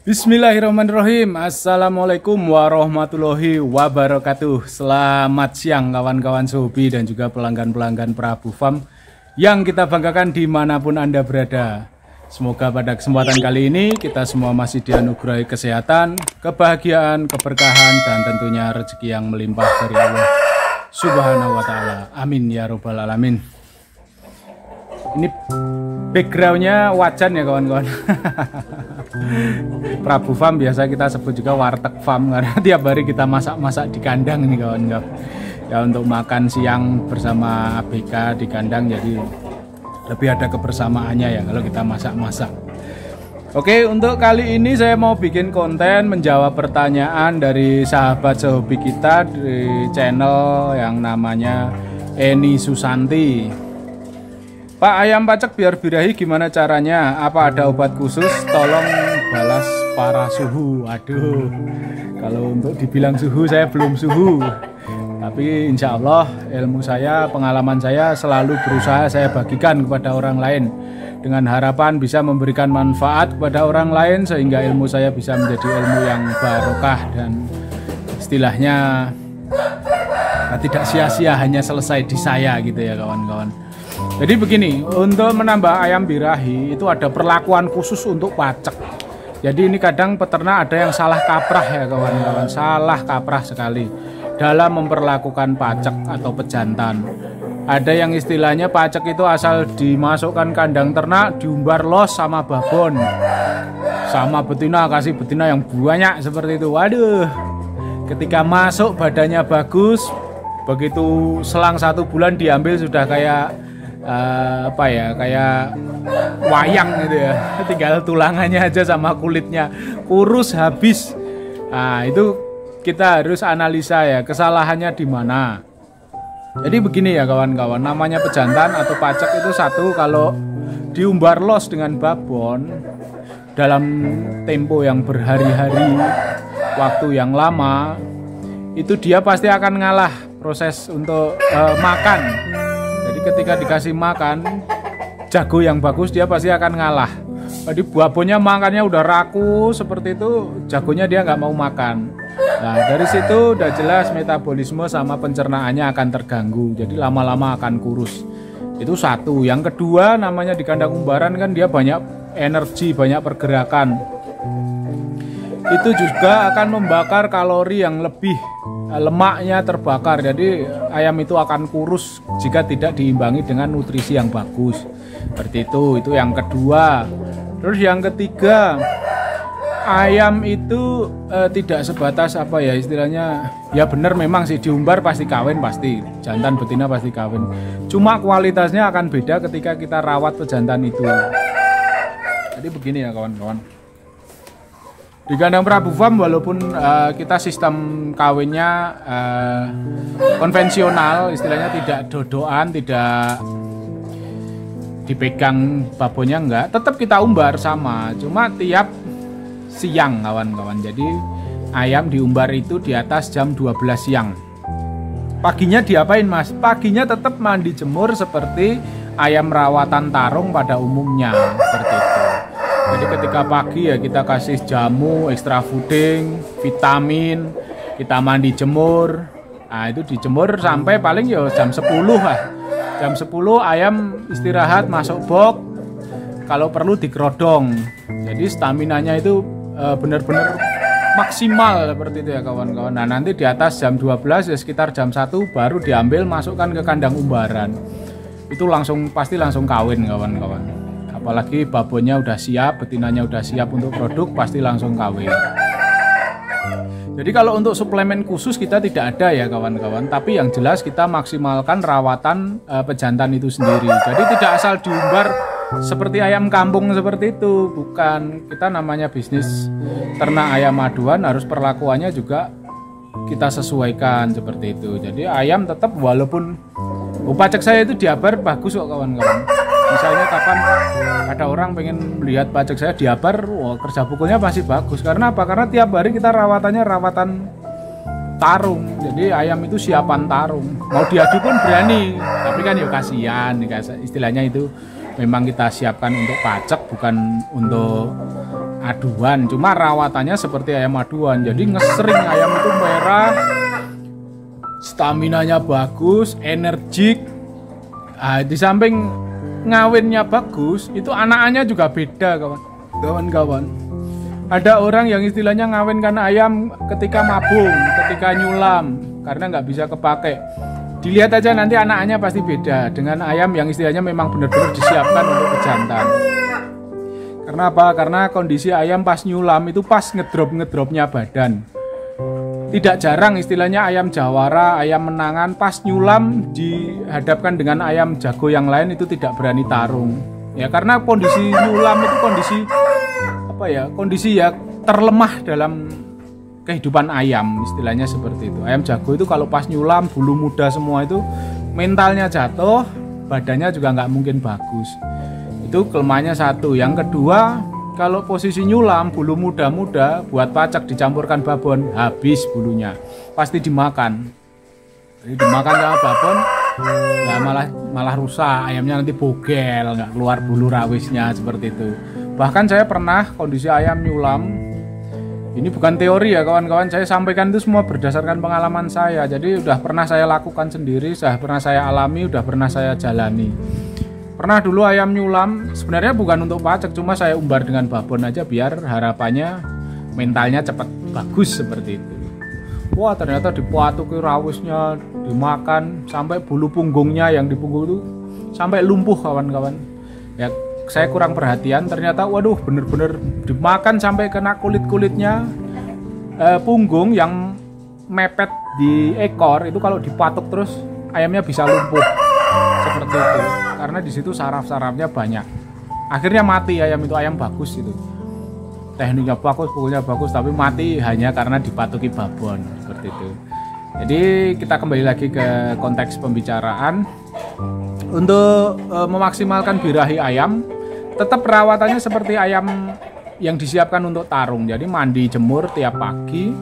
Bismillahirrahmanirrahim. Assalamualaikum warahmatullahi wabarakatuh. Selamat siang kawan-kawan Sohobi dan juga pelanggan-pelanggan Prabu Farm yang kita banggakan dimanapun Anda berada. Semoga pada kesempatan kali ini kita semua masih dianugerahi kesehatan, kebahagiaan, keberkahan, dan tentunya rezeki yang melimpah dari Allah Subhanahu wa Ta'ala. Amin ya Robbal 'Alamin. Ini backgroundnya wajan ya kawan-kawan. Prabu Farm biasa kita sebut juga warteg farm karena tiap hari kita masak-masak di kandang nih kawan-kawan. Ya untuk makan siang bersama ABK di kandang, jadi lebih ada kebersamaannya ya kalau kita masak-masak. Oke, untuk kali ini saya mau bikin konten menjawab pertanyaan dari sahabat sehobi kita di channel yang namanya Eni Susanti. Pak, ayam pacek biar birahi gimana caranya? Apa ada obat khusus? Tolong balas para suhu. Aduh, kalau untuk dibilang suhu saya belum suhu. Tapi insya Allah ilmu saya, pengalaman saya selalu berusaha saya bagikan kepada orang lain. Dengan harapan bisa memberikan manfaat kepada orang lain sehingga ilmu saya bisa menjadi ilmu yang barokah dan istilahnya tidak sia-sia hanya selesai di saya gitu ya kawan-kawan. Jadi begini, untuk menambah ayam birahi itu ada perlakuan khusus untuk pacek. Jadi ini kadang peternak ada yang salah kaprah ya kawan-kawan, salah kaprah sekali dalam memperlakukan pacek atau pejantan. Ada yang istilahnya pacek itu asal dimasukkan kandang ternak diumbar los sama babon, sama betina, kasih betina yang banyak seperti itu. Waduh, ketika masuk badannya bagus, begitu selang 1 bulan diambil sudah kayak kayak wayang gitu ya, tinggal tulangannya aja sama kulitnya, kurus habis. Nah itu kita harus analisa ya kesalahannya di mana. Jadi begini ya kawan-kawan, namanya pejantan atau pacek itu satu, kalau diumbar los dengan babon dalam tempo yang berhari-hari, waktu yang lama, itu dia pasti akan ngalah proses untuk makan. Jadi ketika dikasih makan jago yang bagus dia pasti akan ngalah. Jadi babonnya makannya udah raku seperti itu, jagonya dia nggak mau makan. Nah dari situ udah jelas metabolisme sama pencernaannya akan terganggu. Jadi lama-lama akan kurus. Itu satu. Yang kedua, namanya di kandang umbaran kan dia banyak energi, banyak pergerakan. Itu juga akan membakar kalori yang lebih, lemaknya terbakar. Jadi ayam itu akan kurus jika tidak diimbangi dengan nutrisi yang bagus. Seperti itu yang kedua. Terus yang ketiga, ayam itu tidak sebatas apa ya istilahnya, ya benar memang sih diumbar pasti kawin, pasti jantan betina pasti kawin. Cuma kualitasnya akan beda ketika kita rawat pejantan itu. Jadi begini ya kawan-kawan. Di kandang Prabu Farm walaupun kita sistem kawinnya konvensional, istilahnya tidak dodoan, tidak dipegang babonnya enggak, tetap kita umbar sama, cuma tiap siang kawan-kawan. Jadi ayam diumbar itu di atas jam 12 siang. Paginya diapain mas? Paginya tetap mandi jemur seperti ayam rawatan tarung pada umumnya, seperti itu. Jadi ketika pagi ya kita kasih jamu, extra fooding, vitamin, kita mandi jemur. Nah itu dijemur sampai paling ya jam 10 lah. Jam 10 ayam istirahat masuk box, kalau perlu dikerodong. Jadi staminanya itu benar-benar maksimal seperti itu ya kawan-kawan. Nah nanti di atas jam 12 ya sekitar jam 1 baru diambil masukkan ke kandang umbaran. Itu pasti langsung kawin kawan-kawan. Apalagi babonnya udah siap, betinanya udah siap untuk produk, pasti langsung kawin. Jadi kalau untuk suplemen khusus kita tidak ada ya kawan-kawan, tapi yang jelas kita maksimalkan rawatan pejantan itu sendiri. Jadi tidak asal diumbar seperti ayam kampung seperti itu, bukan. Kita namanya bisnis ternak ayam aduan, harus perlakuannya juga kita sesuaikan seperti itu. Jadi ayam tetap walaupun pacek saya itu diabar bagus kok kawan-kawan. Misalnya kapan ada orang pengen melihat pacek saya diabar, kerja pukulnya pasti bagus. Karena apa? Karena tiap hari kita rawatannya rawatan tarung. Jadi ayam itu siapan tarung. Mau diadu pun berani. Tapi kan ya kasihan, istilahnya itu memang kita siapkan untuk pacek, bukan untuk aduan, cuma rawatannya seperti ayam aduan. Jadi ngesering, ayam itu merah, staminanya bagus, energik. Di samping ngawinnya bagus, itu anakannya juga beda kawan-kawan. Ada orang yang istilahnya ngawinkan ayam ketika mabung, ketika nyulam, karena nggak bisa kepake. Dilihat aja nanti anakannya pasti beda dengan ayam yang istilahnya memang benar-benar disiapkan untuk pejantan. Karena apa? Karena kondisi ayam pas nyulam itu pas ngedropnya badan. Tidak jarang istilahnya ayam jawara, ayam menangan pas nyulam dihadapkan dengan ayam jago yang lain itu tidak berani tarung. Ya karena kondisi nyulam itu kondisi ya terlemah dalam kehidupan ayam, istilahnya seperti itu. Ayam jago itu kalau pas nyulam bulu muda semua itu mentalnya jatuh, badannya juga nggak mungkin bagus. Itu kelemahannya satu. Yang kedua, kalau posisi nyulam bulu muda-muda buat pacak dicampurkan babon, habis bulunya, pasti dimakan. Jadi dimakan sama babon, nggak malah rusak, ayamnya nanti bogel, nggak keluar bulu rawisnya seperti itu. Bahkan saya pernah kondisi ayam nyulam. Ini bukan teori ya kawan-kawan, saya sampaikan itu semua berdasarkan pengalaman saya. Jadi udah pernah saya lakukan sendiri, sudah pernah saya alami, udah pernah saya jalani. Pernah dulu ayam nyulam, sebenarnya bukan untuk pacak, cuma saya umbar dengan babon aja biar harapannya mentalnya cepat bagus seperti itu. Wah ternyata dipatuki rawisnya, dimakan, sampai bulu punggungnya yang di punggung itu sampai lumpuh kawan-kawan. Ya saya kurang perhatian, ternyata waduh bener-bener dimakan sampai kena kulit-kulitnya. Punggung yang mepet di ekor itu kalau dipatuk terus ayamnya bisa lumpuh seperti itu, karena di situ saraf-sarafnya banyak. Akhirnya mati ayam itu, ayam bagus itu, tekniknya bagus, pukulnya bagus, tapi mati hanya karena dipatuki babon seperti itu. Jadi kita kembali lagi ke konteks pembicaraan. Untuk memaksimalkan birahi ayam, tetap perawatannya seperti ayam yang disiapkan untuk tarung. Jadi mandi jemur tiap pagi,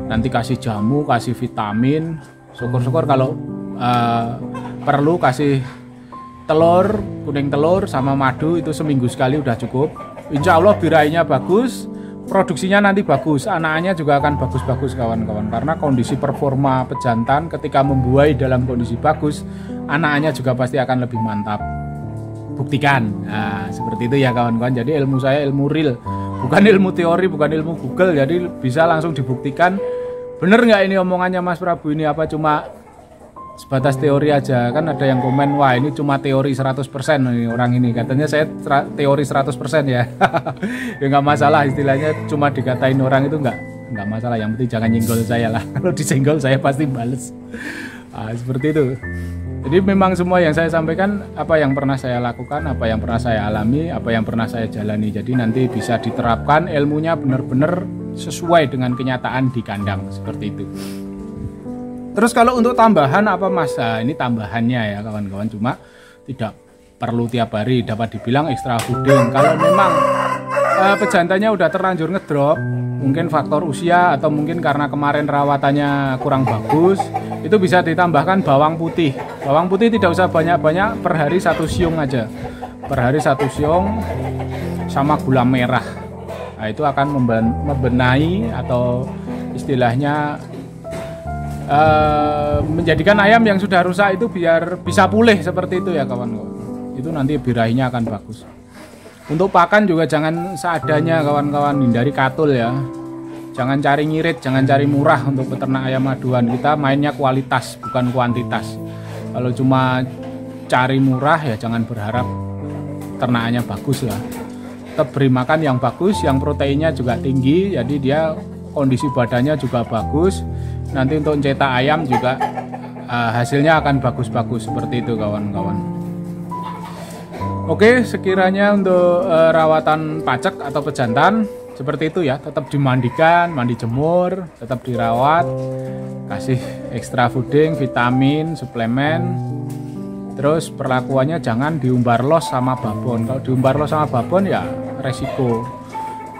nanti kasih jamu, kasih vitamin. Syukur-syukur kalau perlu kasih telur, kuning telur sama madu, itu seminggu sekali udah cukup. Insya Allah birahinya bagus, produksinya nanti bagus, anakannya juga akan bagus-bagus kawan-kawan. Karena kondisi performa pejantan ketika membuai dalam kondisi bagus, anakannya juga pasti akan lebih mantap. Buktikan. Nah, seperti itu ya kawan-kawan. Jadi ilmu saya ilmu real, bukan ilmu teori, bukan ilmu Google. Jadi bisa langsung dibuktikan. Bener nggak ini omongannya Mas Prabu ini apa cuma sebatas teori aja? Kan ada yang komen, wah ini cuma teori 100% nih orang ini. Katanya saya teori 100% ya. Ya nggak masalah, istilahnya cuma dikatain orang itu nggak masalah. Yang penting jangan nyenggol saya lah. Kalau disenggol saya pasti bales. Nah, seperti itu. Jadi memang semua yang saya sampaikan apa yang pernah saya lakukan, apa yang pernah saya alami, apa yang pernah saya jalani. Jadi nanti bisa diterapkan ilmunya benar-benar sesuai dengan kenyataan di kandang seperti itu. Terus kalau untuk tambahan apa Mas? Nah, ini tambahannya ya kawan-kawan, cuma tidak perlu tiap hari, dapat dibilang extra fooding. Kalau memang pejantannya udah terlanjur ngedrop, mungkin faktor usia atau mungkin karena kemarin rawatannya kurang bagus, itu bisa ditambahkan bawang putih. Bawang putih tidak usah banyak-banyak, per hari 1 siung aja. Per hari 1 siung sama gula merah. Nah, itu akan membenahi atau istilahnya menjadikan ayam yang sudah rusak itu biar bisa pulih seperti itu ya kawan-kawan. Itu nanti birahinya akan bagus. Untuk pakan juga jangan seadanya kawan-kawan, hindari katul ya. Jangan cari ngirit, jangan cari murah untuk peternak ayam aduan. Kita mainnya kualitas bukan kuantitas. Kalau cuma cari murah ya jangan berharap ternakannya bagus lah. Tetap beri makan yang bagus, yang proteinnya juga tinggi, jadi dia kondisi badannya juga bagus. Nanti untuk cetak ayam juga hasilnya akan bagus-bagus seperti itu kawan-kawan. Oke, sekiranya untuk rawatan pacak atau pejantan seperti itu ya, tetap dimandikan, mandi jemur, tetap dirawat, kasih extra fooding, vitamin, suplemen. Terus perlakuannya jangan diumbar los sama babon. Kalau diumbar los sama babon ya resiko.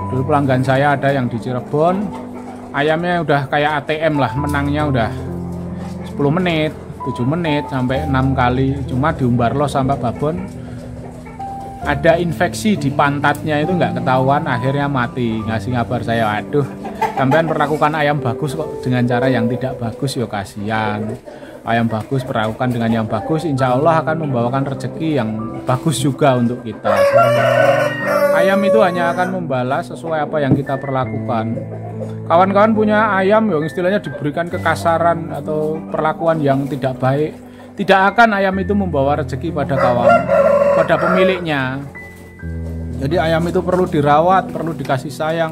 Dulu pelanggan saya ada yang di Cirebon, ayamnya udah kayak ATM lah, menangnya udah 10 menit, 7 menit sampai 6 kali, cuma diumbar los sama babon ada infeksi di pantatnya itu nggak ketahuan, akhirnya mati. Ngasih kabar saya, aduh, sampean perlakukan ayam bagus kok dengan cara yang tidak bagus, ya kasihan. Ayam bagus perlakukan dengan yang bagus, insya Allah akan membawakan rezeki yang bagus juga untuk kita. Ayam itu hanya akan membalas sesuai apa yang kita perlakukan. Kawan-kawan punya ayam yang istilahnya diberikan kekasaran atau perlakuan yang tidak baik, tidak akan ayam itu membawa rezeki pada pada pemiliknya. Jadi ayam itu perlu dirawat, perlu dikasih sayang,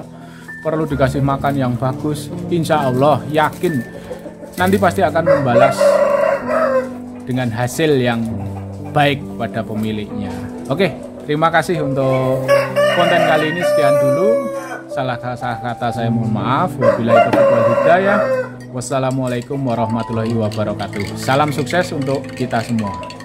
perlu dikasih makan yang bagus. Insya Allah yakin nanti pasti akan membalas dengan hasil yang baik pada pemiliknya. Oke, terima kasih untuk konten kali ini, sekian dulu. Salah kata saya mohon maaf. Wabillahi taufiq wal hidayah. Wassalamualaikum warahmatullahi wabarakatuh. Salam sukses untuk kita semua.